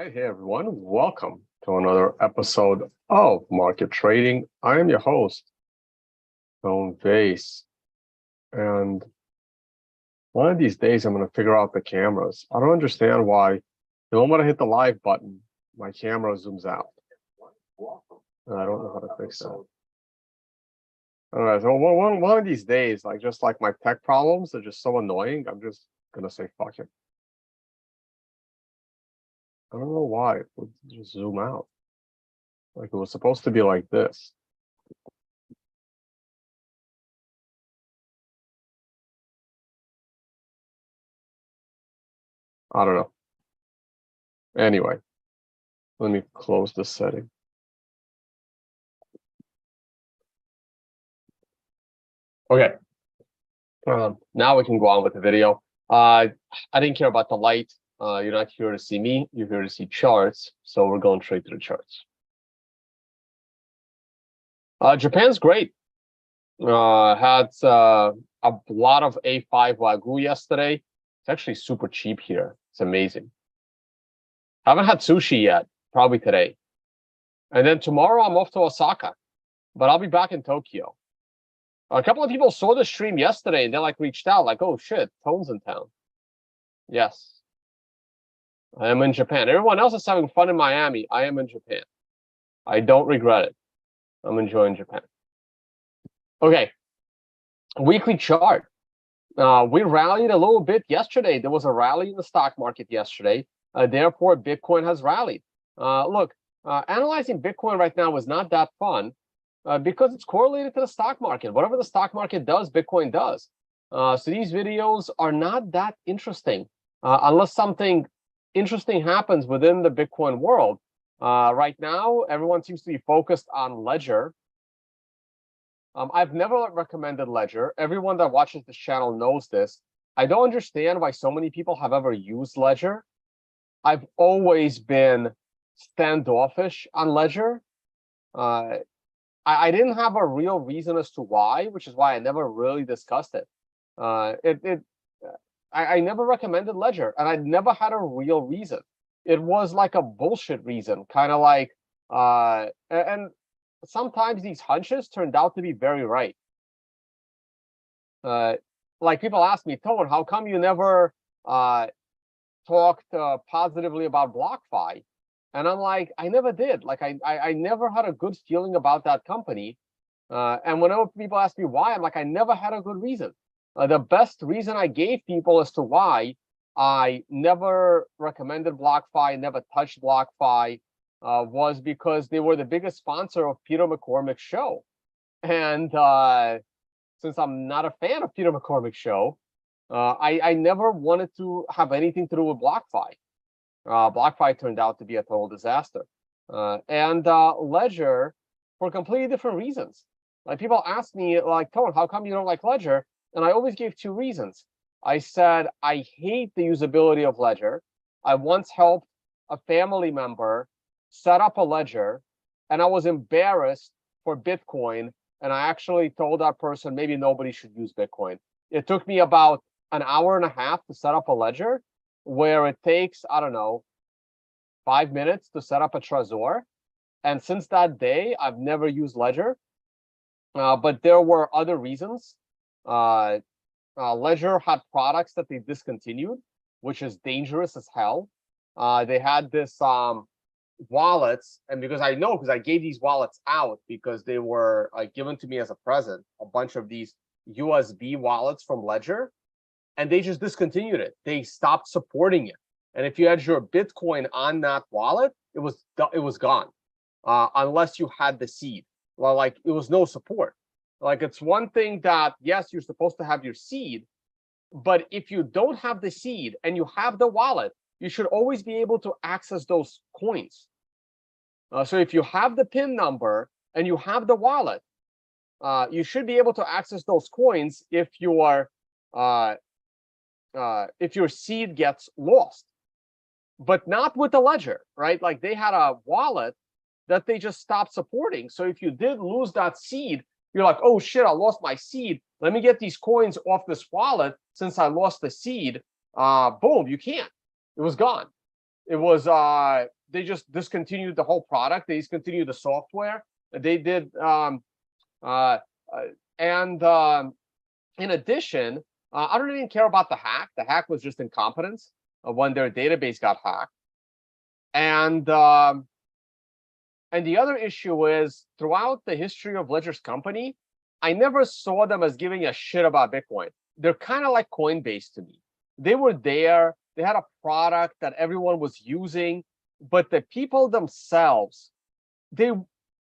right, hey everyone, welcome to another episode of Market Trading. I am your host, Vays, and one of these days I'm going to figure out the cameras. I don't understand why the moment I hit the live button, my camera zooms out. And I don't know how to fix that. All right, so one of these days, just like my tech problems are just so annoying, I'm just going to say fuck it. I don't know why it would just zoom out. Like it was supposed to be like this. I don't know. Anyway, let me close this setting. Okay. Now we can go on with the video. I didn't care about the light. You're not here to see me. You're here to see charts. So we're going straight to the charts. Japan's great. Had a lot of A5 Wagyu yesterday. It's actually super cheap here. It's amazing. Haven't had sushi yet. Probably today. And then tomorrow I'm off to Osaka. But I'll be back in Tokyo. A couple of people saw the stream yesterday and they reached out oh shit, Tone's in town. Yes. I am in Japan. Everyone else is having fun in Miami. I am in Japan. I don't regret it. I'm enjoying Japan. Okay. Weekly chart. We rallied a little bit yesterday. There was a rally in the stock market yesterday. Therefore, Bitcoin has rallied. Look, analyzing Bitcoin right now is not that fun because it's correlated to the stock market. Whatever the stock market does, Bitcoin does. So these videos are not that interesting unless something interesting happens within the Bitcoin world. Right now, everyone seems to be focused on Ledger. I've never recommended Ledger. Everyone that watches this channel knows this. I don't understand why so many people have ever used Ledger. I've always been standoffish on Ledger. I didn't have a real reason as to why, which is why I never really discussed it. I never recommended Ledger, and I never had a real reason. It was like a bullshit reason, kind of like, and sometimes these hunches turned out to be very right. Like people ask me, Tone, how come you never talked positively about BlockFi? And I'm like, I never did. I never had a good feeling about that company. And whenever people ask me why, I'm like, I never had a good reason. The best reason I gave people as to why I never recommended BlockFi, never touched BlockFi, was because they were the biggest sponsor of Peter McCormick's show. And since I'm not a fan of Peter McCormick's show, I never wanted to have anything to do with BlockFi. BlockFi turned out to be a total disaster. And Ledger for completely different reasons. Like people ask me, Tone, how come you don't like Ledger? And I always gave two reasons. I said, I hate the usability of Ledger. I once helped a family member set up a Ledger, and I was embarrassed for Bitcoin. And I actually told that person, maybe nobody should use Bitcoin. It took me about an hour and a half to set up a Ledger, where it takes, I don't know, 5 minutes to set up a Trezor. And since that day, I've never used Ledger. But there were other reasons. Ledger had products that they discontinued, which is dangerous as hell. They had this wallets, and because I gave these wallets out because they were given to me as a present, a bunch of these USB wallets from Ledger, and they just discontinued it. They stopped supporting it. And if you had your Bitcoin on that wallet, it was gone, unless you had the seed. Well, it was no support. It's one thing that, yes, you're supposed to have your seed, but if you don't have the seed and you have the wallet, you should always be able to access those coins. So if you have the PIN number and you have the wallet, you should be able to access those coins if your seed gets lost, but not with the Ledger, right? They had a wallet that they just stopped supporting. So if you did lose that seed, you're like, oh shit, I lost my seed. Let me get these coins off this wallet since I lost the seed. Boom, you can't. It was gone. It was they just discontinued the whole product. They discontinued the software. They did uh, and in addition, I don't even care about the hack. The hack was just incompetence when their database got hacked. And the other issue is throughout the history of Ledger's company, I never saw them as giving a shit about Bitcoin. They're kind of like Coinbase to me. They were there, they had a product that everyone was using, but the people themselves, they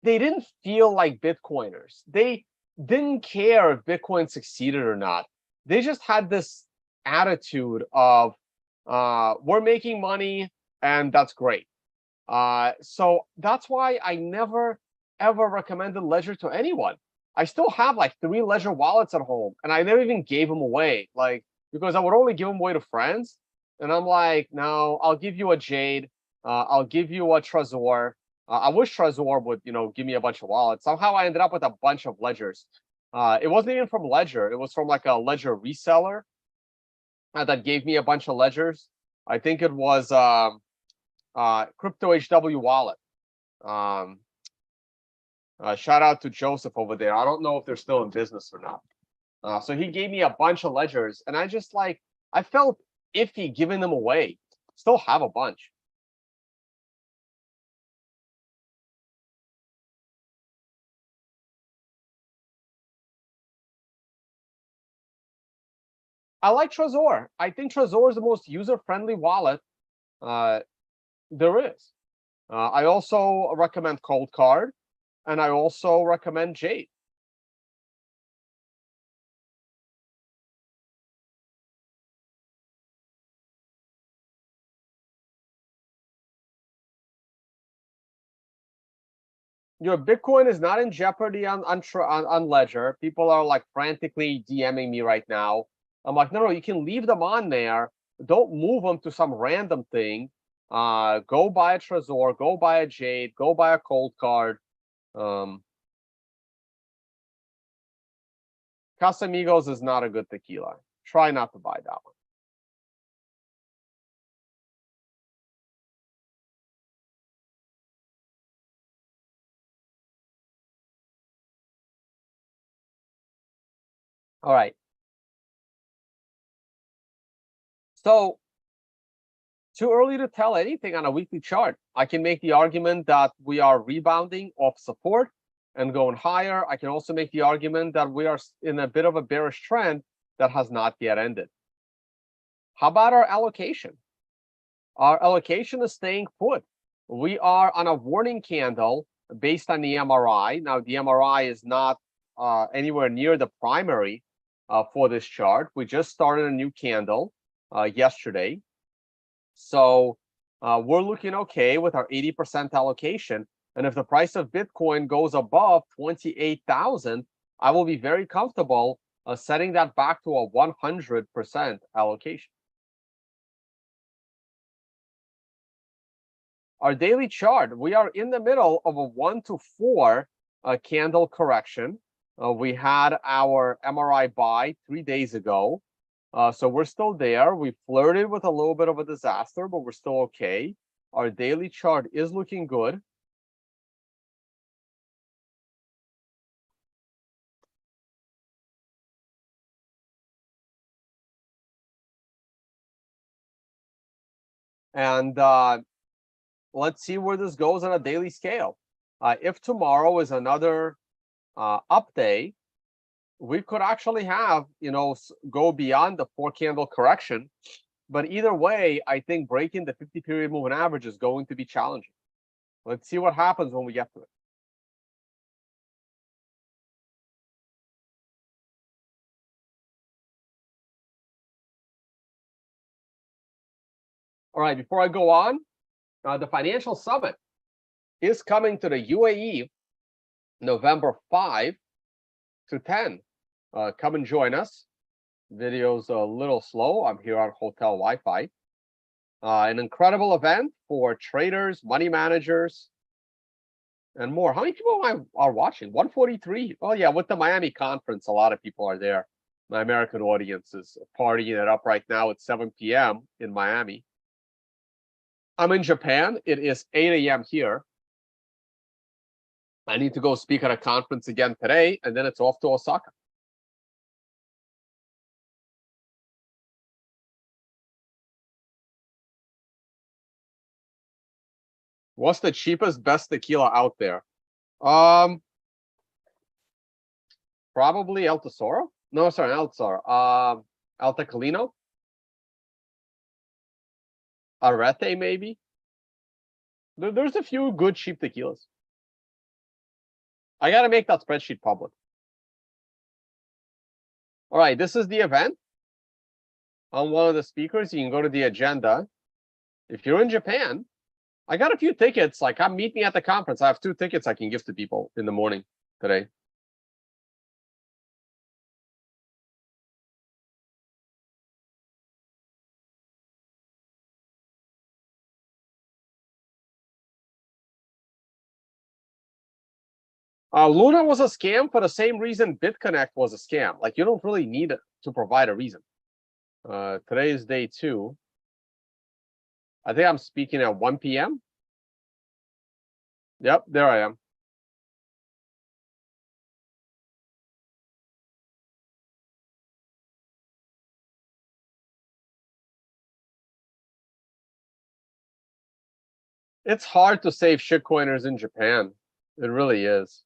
didn't feel like Bitcoiners. They didn't care if Bitcoin succeeded or not. They just had this attitude of we're making money and that's great. So that's why I never ever recommended Ledger to anyone. I still have like 3 Ledger wallets at home, and I never even gave them away, like because I would only give them away to friends. And I'm like, no, I'll give you a Jade, I'll give you a Trezor. I wish Trezor would, give me a bunch of wallets. Somehow I ended up with a bunch of Ledgers. It wasn't even from Ledger; it was from like a Ledger reseller that gave me a bunch of Ledgers. I think it was Crypto HW Wallet. Shout out to Joseph over there. I don't know if they're still in business or not. So he gave me a bunch of Ledgers, and I just I felt iffy giving them away. Still have a bunch. I like Trezor. I think Trezor is the most user-friendly wallet there is. I also recommend Cold Card, and I also recommend Jade. Your Bitcoin is not in jeopardy on Ledger. People are like frantically DMing me right now. I'm like, no, you can leave them on there. Don't move them to some random thing. Go buy a Trezor, go buy a Jade, go buy a Cold Card. Casamigos is not a good tequila. Try not to buy that one. All right. So too early to tell anything on a weekly chart. I can make the argument that we are rebounding off support and going higher. I can also make the argument that we are in a bit of a bearish trend that has not yet ended. How about our allocation? Our allocation is staying put. We are on a warning candle based on the MRI. Now, the MRI is not anywhere near the primary for this chart. We just started a new candle yesterday. So we're looking okay with our 80% allocation. And if the price of Bitcoin goes above 28,000, I will be very comfortable setting that back to a 100% allocation. Our daily chart, we are in the middle of a 1 to 4 candle correction. We had our MRI buy 3 days ago. So we're still there. We flirted with a little bit of a disaster, but we're still okay. Our daily chart is looking good. And let's see where this goes on a daily scale. If tomorrow is another up day, we could actually have, go beyond the 4 candle correction. But either way, I think breaking the 50-period moving average is going to be challenging. Let's see what happens when we get to it. All right, before I go on, the Financial Summit is coming to the UAE November 5 to 10. Come and join us. Video's a little slow. I'm here on hotel Wi-Fi. An incredible event for traders, money managers, and more. How many people are watching? 143. Oh yeah, with the Miami conference, a lot of people are there. My American audience is partying it up right now at 7 p.m. in Miami. I'm in Japan. It is 8 a.m. here. I need to go speak at a conference again today, and then it's off to Osaka. What's the cheapest, best tequila out there? Probably El Tesoro. No, sorry, El Tesoro. El Tecalino. Arete, maybe. There's a few good cheap tequilas. I gotta make that spreadsheet public. All right, this is the event. On one of the speakers, you can go to the agenda. If you're in Japan, I got a few tickets. Like, I'm meeting at the conference. I have 2 tickets I can give to people in the morning today. Luna was a scam for the same reason BitConnect was a scam. Like, you don't really need to provide a reason. Today is day 2. I think I'm speaking at 1 p.m. Yep, there I am. It's hard to save shitcoiners in Japan. It really is.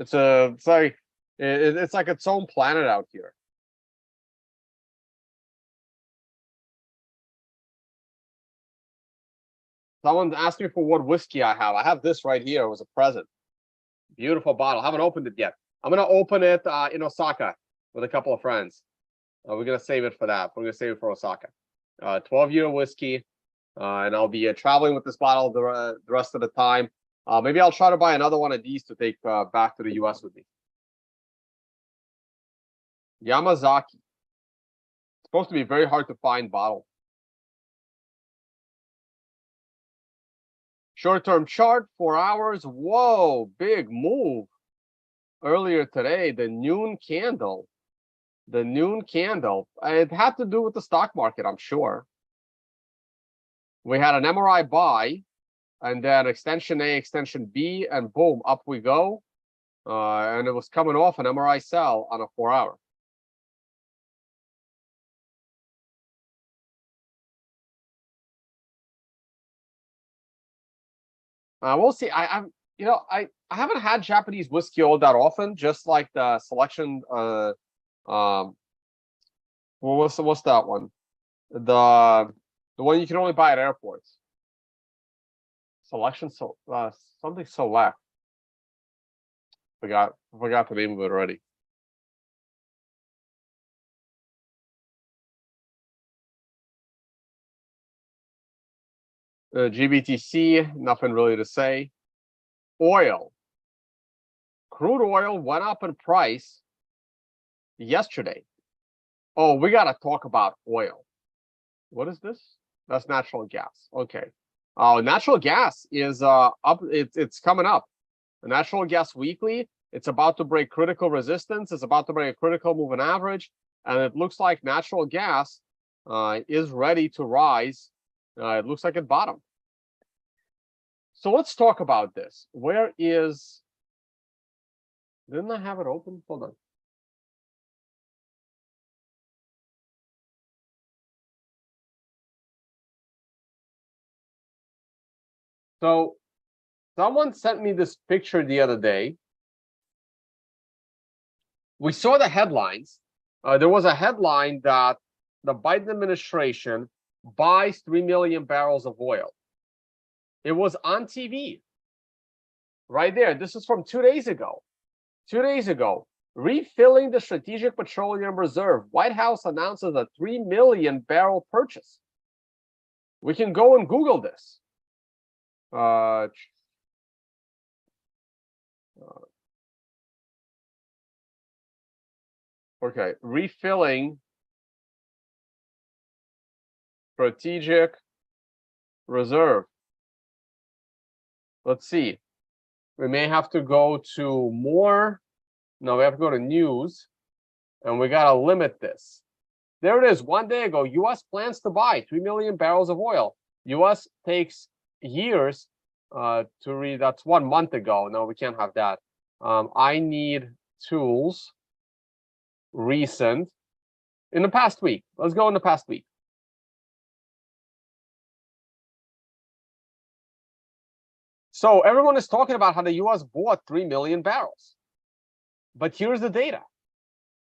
It's like its own planet out here. Someone asked me for what whiskey I have. I have this right here. It was a present. Beautiful bottle. I haven't opened it yet. I'm gonna open it in Osaka with a couple of friends. We're gonna save it for that. We're gonna save it for Osaka. 12-year whiskey, and I'll be traveling with this bottle the rest of the time. Maybe I'll try to buy another one of these to take back to the US with me. Yamazaki. It's supposed to be very hard to find bottle. Short-term chart, 4 hours. Whoa, big move. Earlier today, the noon candle. The noon candle. It had to do with the stock market, I'm sure. We had an MRI buy, and then extension A, extension B, and boom, up we go. And it was coming off an MRI sell on a 4 hour. We'll see. I haven't had Japanese whiskey all that often. Just like the selection. What's that one? The one you can only buy at airports. Selection something select. Forgot the name of it already. GBTC, nothing really to say. Oil. Crude oil went up in price yesterday. Oh, we got to talk about oil. What is this? That's natural gas. Okay. Oh, natural gas is up. It's coming up. The natural gas weekly. It's about to break critical resistance. It's about to break a critical moving average, and it looks like natural gas is ready to rise. It looks like it bottomed. So let's talk about this. Where is? Didn't I have it open? Hold on. So someone sent me this picture the other day. We saw the headlines. There was a headline that the Biden administration buys 3 million barrels of oil. It was on TV. Right there. This is from 2 days ago. 2 days ago. Refilling the Strategic Petroleum Reserve. White House announces a 3 million barrel purchase. We can go and Google this. Okay, refilling Strategic Reserve. Let's see. We may have to go to more. No, we have to go to news, and we got to limit this. There it is. 1 day ago, U.S. plans to buy 3 million barrels of oil. US takes years to read. That's 1 month ago. No, we can't have that. I need tools recent in the past week. Let's go in the past week. So everyone is talking about how the US bought 3 million barrels. But here's the data.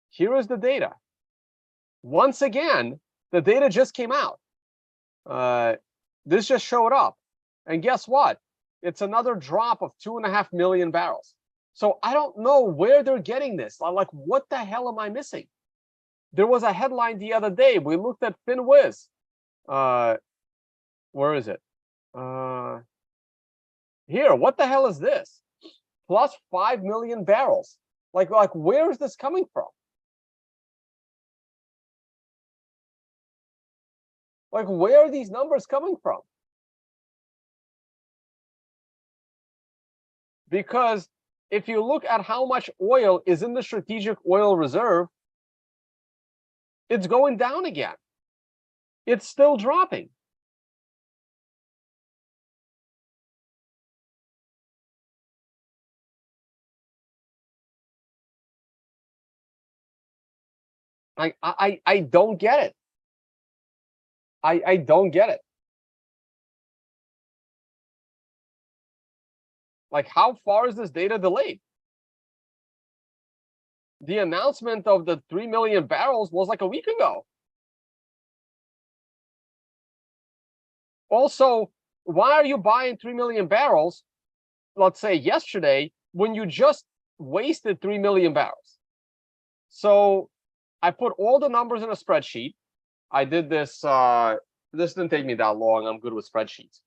Here is the data. Once again, the data just came out. This just showed up. And guess what? It's another drop of 2.5 million barrels. So I don't know where they're getting this. I'm like, what the hell am I missing? There was a headline the other day. We looked at FinWiz. Where is it? Here, what the hell is this? Plus 5 million barrels. Like where is this coming from? Like, where are these numbers coming from? Because if you look at how much oil is in the strategic oil reserve, it's going down again. It's still dropping. I don't get it. I don't get it. Like, how far is this data delayed? The announcement of the 3 million barrels was like a week ago. Also, why are you buying 3 million barrels, let's say yesterday, when you just wasted 3 million barrels? So I put all the numbers in a spreadsheet. I did this. This didn't take me that long. I'm good with spreadsheets.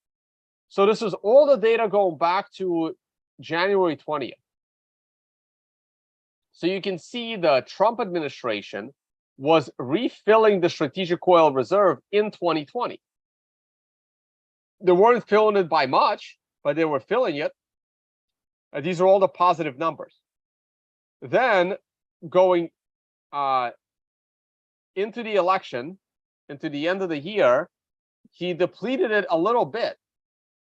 So this is all the data going back to January 20th. So you can see the Trump administration was refilling the strategic oil reserve in 2020. They weren't filling it by much, but they were filling it. These are all the positive numbers. Then going into the election, into the end of the year, he depleted it a little bit,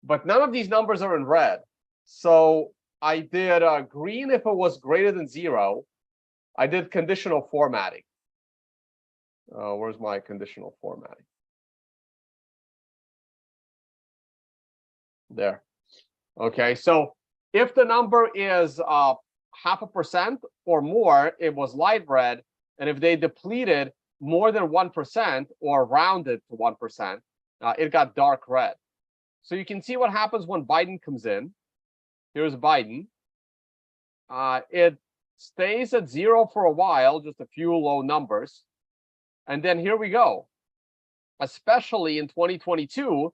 but none of these numbers are in red. So I did green if it was greater than 0. I did conditional formatting. Where's my conditional formatting? There. Okay, so if the number is 0.5% or more, it was light red. And if they depleted more than 1% or rounded to 1%, it got dark red. So you can see what happens when Biden comes in. Here's Biden. It stays at 0 for a while, just a few low numbers. And then here we go. Especially in 2022,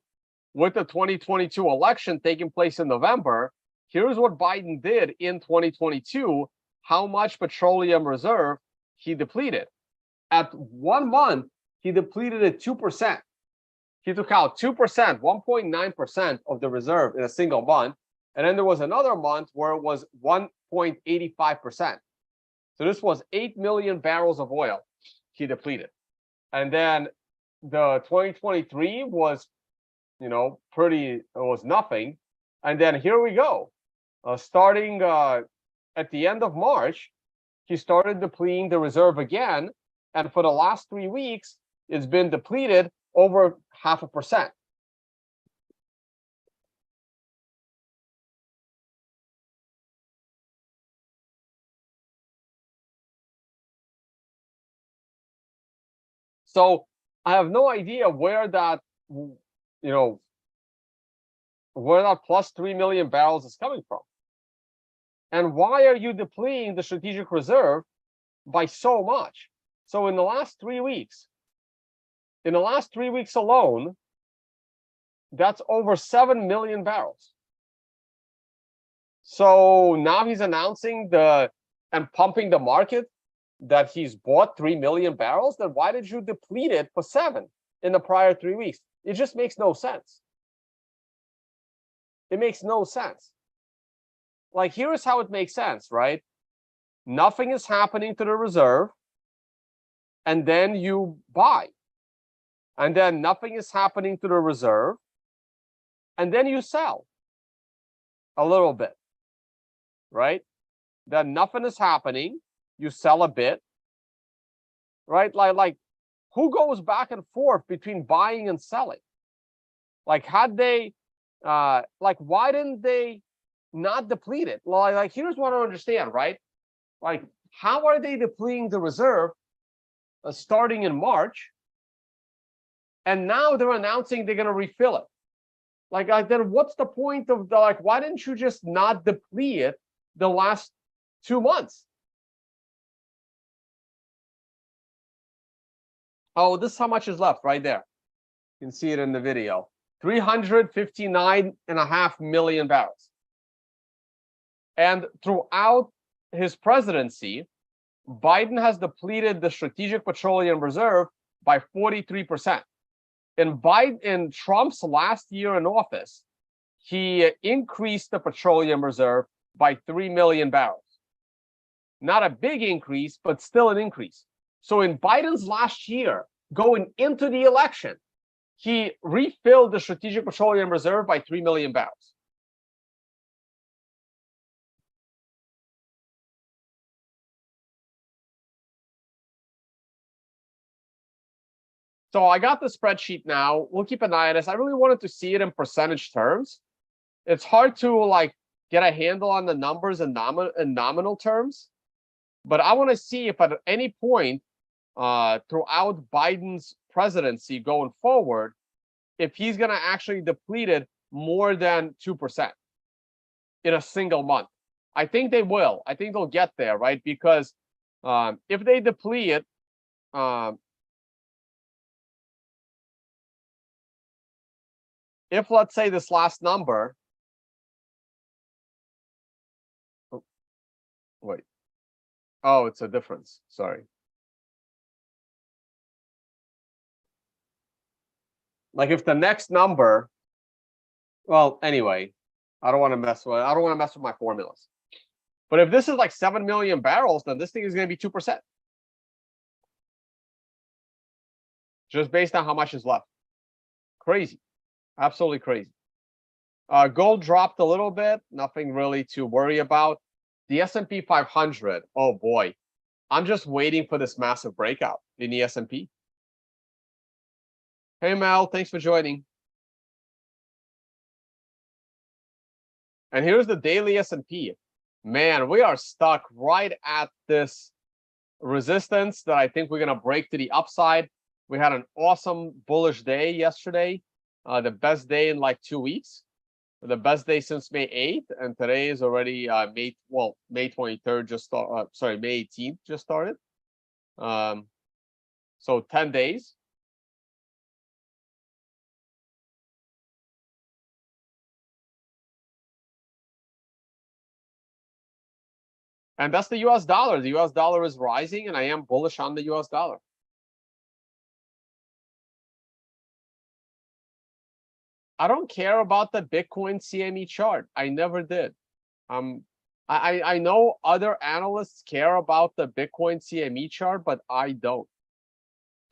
with the 2022 election taking place in November, here's what Biden did in 2022, how much petroleum reserve he depleted. At 1 month, he depleted it 2%. He took out 2%, 1.9% of the reserve in a single month. And then there was another month where it was 1.85%. So this was 8 million barrels of oil he depleted. And then the 2023 was, it was nothing. And then here we go. Starting at the end of March, he started depleting the reserve again. And for the last 3 weeks, it's been depleted over 0.5%. So I have no idea where that, where that plus 3 million barrels is coming from. And why are you depleting the strategic reserve by so much? So in the last 3 weeks, alone, that's over 7 million barrels. So now he's announcing and pumping the market that he's bought 3 million barrels. Then why did you deplete it for 7 in the prior 3 weeks? It just makes no sense. It makes no sense. Like, here's how it makes sense, right? Nothing is happening to the reserve, and then you buy. And then nothing is happening to the reserve, and then you sell a little bit, right? Then nothing is happening. You sell a bit, right? Like who goes back and forth between buying and selling? Like, had they, like, why didn't they not deplete it? Like, here's what I don't understand, right? Like, how are they depleting the reserve starting in March? And now they're announcing they're going to refill it. Like, then what's the point of the, like, why didn't you just not deplete it the last 2 months? Oh, this is how much is left right there. You can see it in the video. 359.5 million barrels. And throughout his presidency, Biden has depleted the strategic petroleum reserve by 43%. In Trump's last year in office, he increased the petroleum reserve by 3 million barrels. Not a big increase, but still an increase. So in Biden's last year, going into the election, he refilled the strategic petroleum reserve by 3 million barrels. So I got the spreadsheet now. We'll keep an eye on this. I really wanted to see it in percentage terms. It's hard to like get a handle on the numbers in nominal terms, but I want to see if at any point throughout Biden's presidency going forward, if he's going to actually deplete it more than 2% in a single month. I think they will. I think they'll get there, right? Because if they deplete it, if let's say this last number, wait, oh, it's a difference. Sorry. Like if the next number, well, anyway, I don't want to mess with my formulas. But if this is like 7 million barrels, then this thing is going to be 2%. Just based on how much is left. Crazy. Absolutely crazy. Gold dropped a little bit. Nothing really to worry about. The S&P 500, oh boy. I'm just waiting for this massive breakout in the S&P. Hey, Mel, thanks for joining. And here's the daily S&P. Man, we are stuck right at this resistance that I think we're going to break to the upside. We had an awesome bullish day yesterday, the best day in like 2 weeks, the best day since May 8th, and today is already May 23rd just sorry, May 18th just started. So 10 days. And that's the US dollar. The US dollar is rising, and I am bullish on the US dollar. I don't care about the Bitcoin CME chart. I never did. I know other analysts care about the Bitcoin CME chart, but I don't.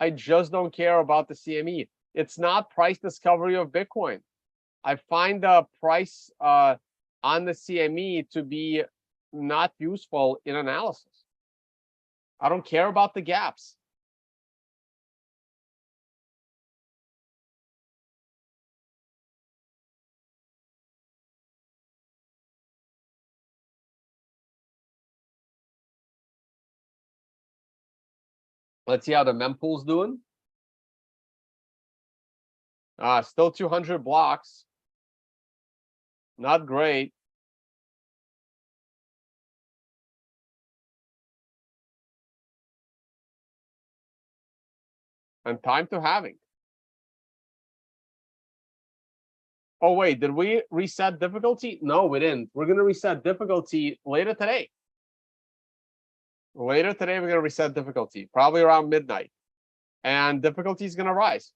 I just don't care about the CME. It's not price discovery of Bitcoin. I find the price on the CME to be not useful in analysis. I don't care about the gaps. Let's see how the mempool's doing. Still 200 blocks. Not great. And time to halving. Oh, wait, did we reset difficulty? No, we didn't. We're going to reset difficulty later today. Later today, we're going to reset difficulty, probably around midnight. And difficulty is going to rise.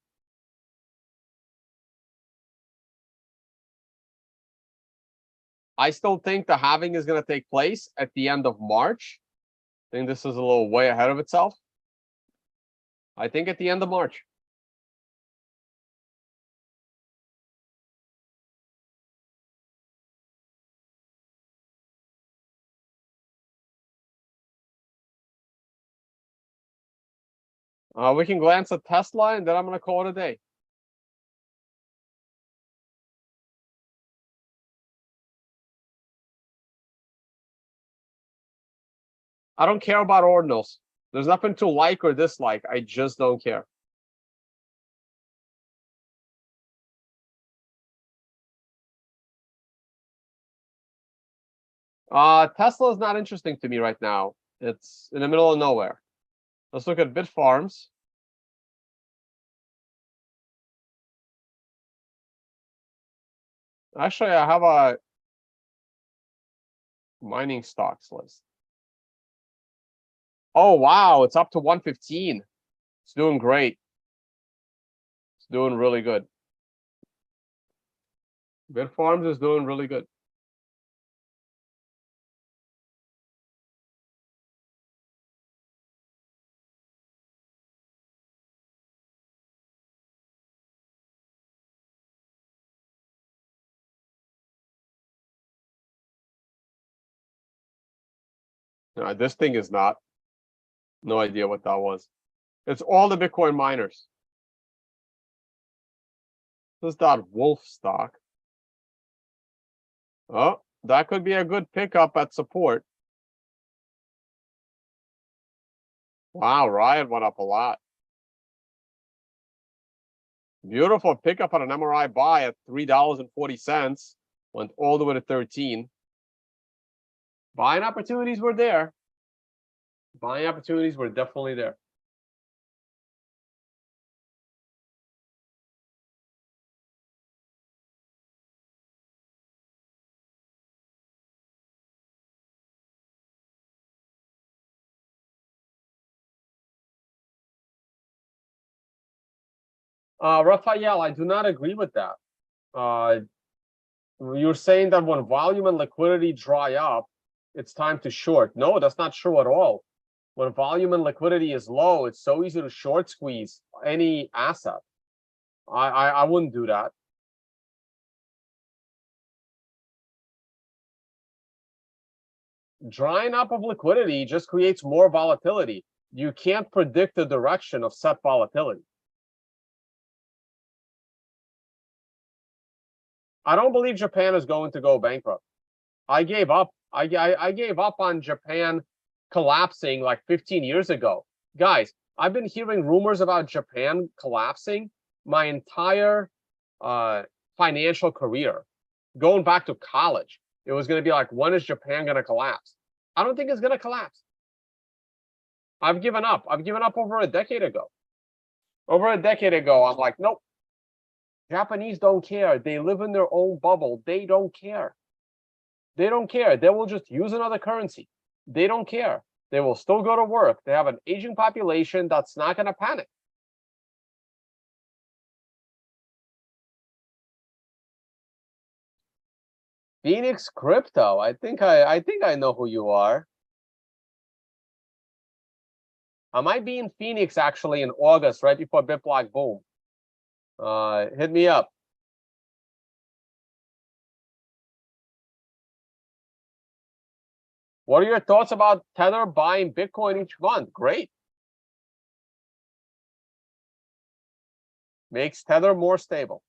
I still think the halving is going to take place at the end of March. I think this is a little way ahead of itself. I think at the end of March. We can glance at Tesla and then I'm gonna call it a day. I don't care about ordinals. There's nothing to like or dislike. I just don't care. Tesla is not interesting to me right now. It's in the middle of nowhere. Let's look at Bitfarms. Actually, I have a mining stocks list. Oh, wow. It's up to 115. It's doing great. It's doing really good. Bitfarms is doing really good. This thing is not. No idea what that was. It's all the Bitcoin miners. This is that Wolf stock. Oh, that could be a good pickup at support. Wow, Riot went up a lot. Beautiful pickup on an MRI buy at $3.40. Went all the way to 13. Buying opportunities were there. Buying opportunities were definitely there. Raphael, I do not agree with that. You're saying that when volume and liquidity dry up, it's time to short. No, that's not true at all. When volume and liquidity is low, it's so easy to short squeeze any asset. I wouldn't do that. Drying up of liquidity just creates more volatility. You can't predict the direction of set volatility. I don't believe Japan is going to go bankrupt. I gave up. I gave up on Japan collapsing like 15 years ago. Guys, I've been hearing rumors about Japan collapsing my entire financial career. Going back to college, it was going to be like, when is Japan going to collapse? I don't think it's going to collapse. I've given up. I've given up over a decade ago. Over a decade ago, I'm like, nope. Japanese don't care. They live in their own bubble. They don't care. They don't care. They will just use another currency. They don't care. They will still go to work. They have an aging population that's not going to panic. Phoenix Crypto. I think I know who you are. I might be in Phoenix actually in August, right before BitBlock boom. Hit me up. What are your thoughts about Tether buying Bitcoin each month? Great. Makes Tether more stable.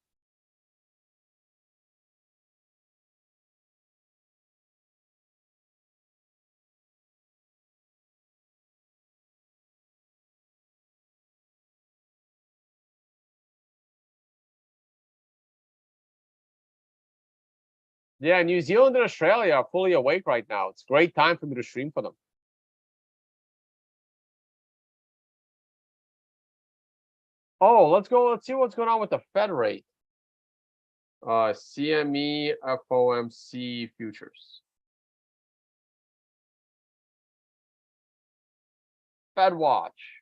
Yeah, New Zealand and Australia are fully awake right now. It's a great time for me to stream for them. Oh, let's go. Let's see what's going on with the Fed rate. CME FOMC futures. Fed watch.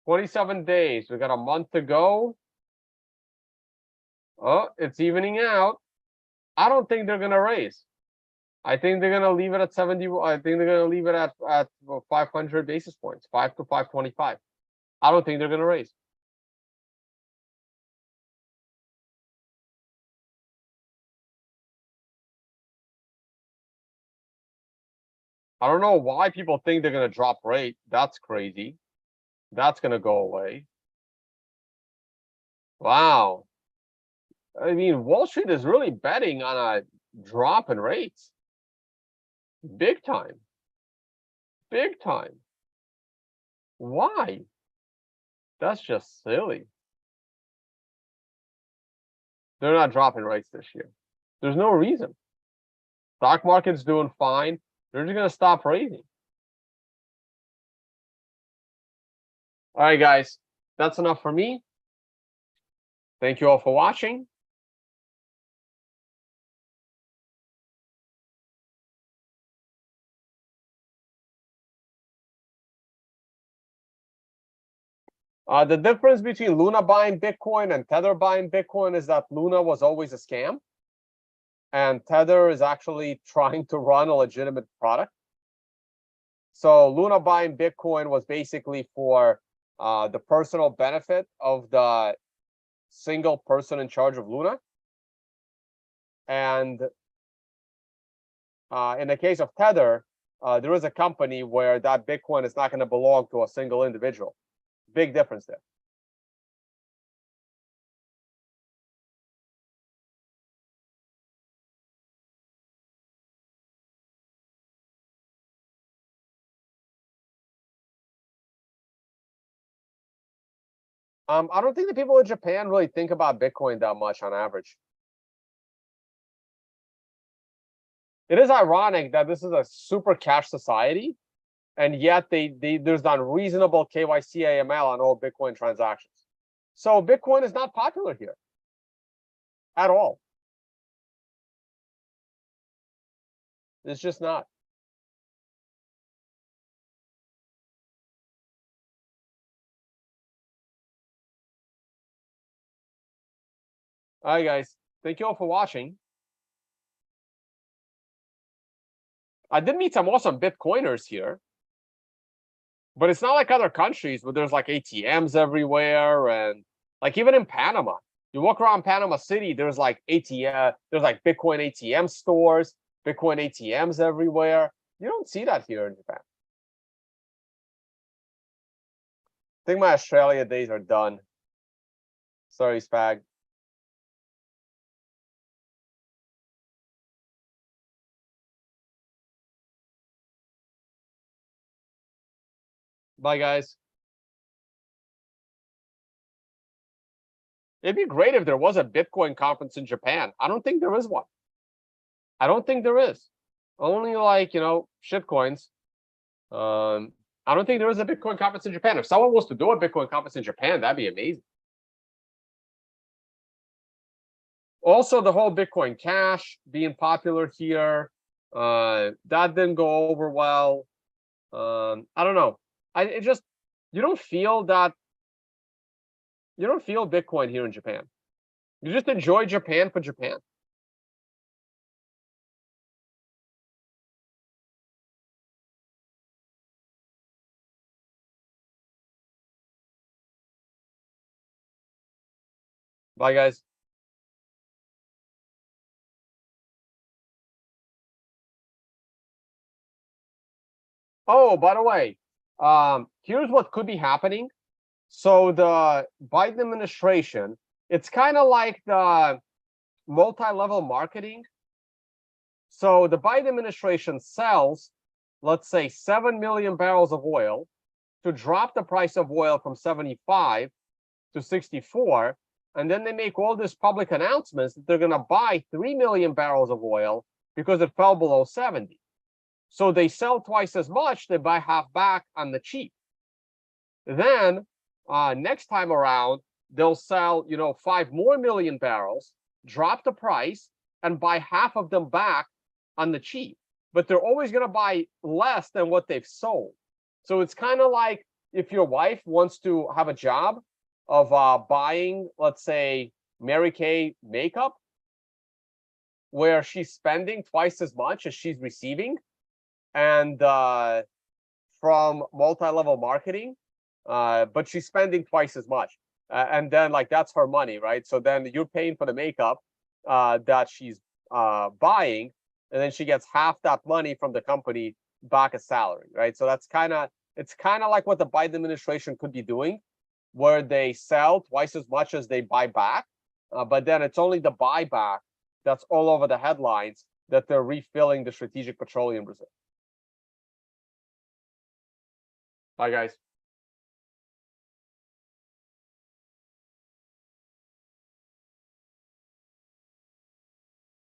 27 days. We got a month to go. Oh, it's evening out. I don't think they're gonna raise. I think they're gonna leave it at 70. I think they're gonna leave it at 500 basis points, 5 to 525. I don't think they're gonna raise. I don't know why people think they're gonna drop rate. That's crazy. That's going to go away. Wow. I mean, Wall Street is really betting on a drop in rates. Big time. Big time. Why? That's just silly. They're not dropping rates this year. There's no reason. Stock market's doing fine. They're just going to stop raising. All right, guys. That's enough for me. Thank you all for watching. The difference between Luna buying Bitcoin and Tether buying Bitcoin is that Luna was always a scam, and Tether is actually trying to run a legitimate product. So Luna buying Bitcoin was basically for the personal benefit of the single person in charge of Luna. And in the case of Tether, there is a company where that Bitcoin is not going to belong to a single individual. Big difference there. I don't think the people in Japan really think about Bitcoin that much on average. It is ironic that this is a super cash society, and yet there's not reasonable KYC AML on all Bitcoin transactions. So Bitcoin is not popular here at all. It's just not. All right, guys. Thank you all for watching. I did meet some awesome Bitcoiners here, but it's not like other countries where there's like ATMs everywhere, and like even in Panama, you walk around Panama City, there's like there's like Bitcoin ATM stores, Bitcoin ATMs everywhere. You don't see that here in Japan. I think my Australia days are done. Sorry, Spag. Bye, guys. It'd be great if there was a Bitcoin conference in Japan. I don't think there is one. I don't think there is. Only like, shitcoins. I don't think there is a Bitcoin conference in Japan. If someone wants to do a Bitcoin conference in Japan, that'd be amazing. Also, the whole Bitcoin Cash being popular here, that didn't go over well. I don't know. You don't feel Bitcoin here in Japan. You just enjoy Japan for Japan. Bye, guys. Oh, by the way, here's what could be happening. So the Biden administration, it's kind of like the multi-level marketing. So the Biden administration sells, let's say, 7 million barrels of oil to drop the price of oil from 75 to 64. And then they make all these public announcements that they're going to buy 3 million barrels of oil because it fell below 70. So they sell twice as much, they buy half back on the cheap. Then next time around, they'll sell, 5 more million barrels, drop the price, and buy half of them back on the cheap. But they're always going to buy less than what they've sold. So it's kind of like if your wife wants to have a job of buying, let's say, Mary Kay makeup, where she's spending twice as much as she's receiving, and from multi-level marketing, but she's spending twice as much. And then that's her money, right? So then you're paying for the makeup that she's buying, and then she gets half that money from the company back as salary, right? So that's kind of It's kind of like what the Biden administration could be doing, where they sell twice as much as they buy back, but then it's only the buyback that's all over the headlines that they're refilling the strategic petroleum reserve. Bye, guys.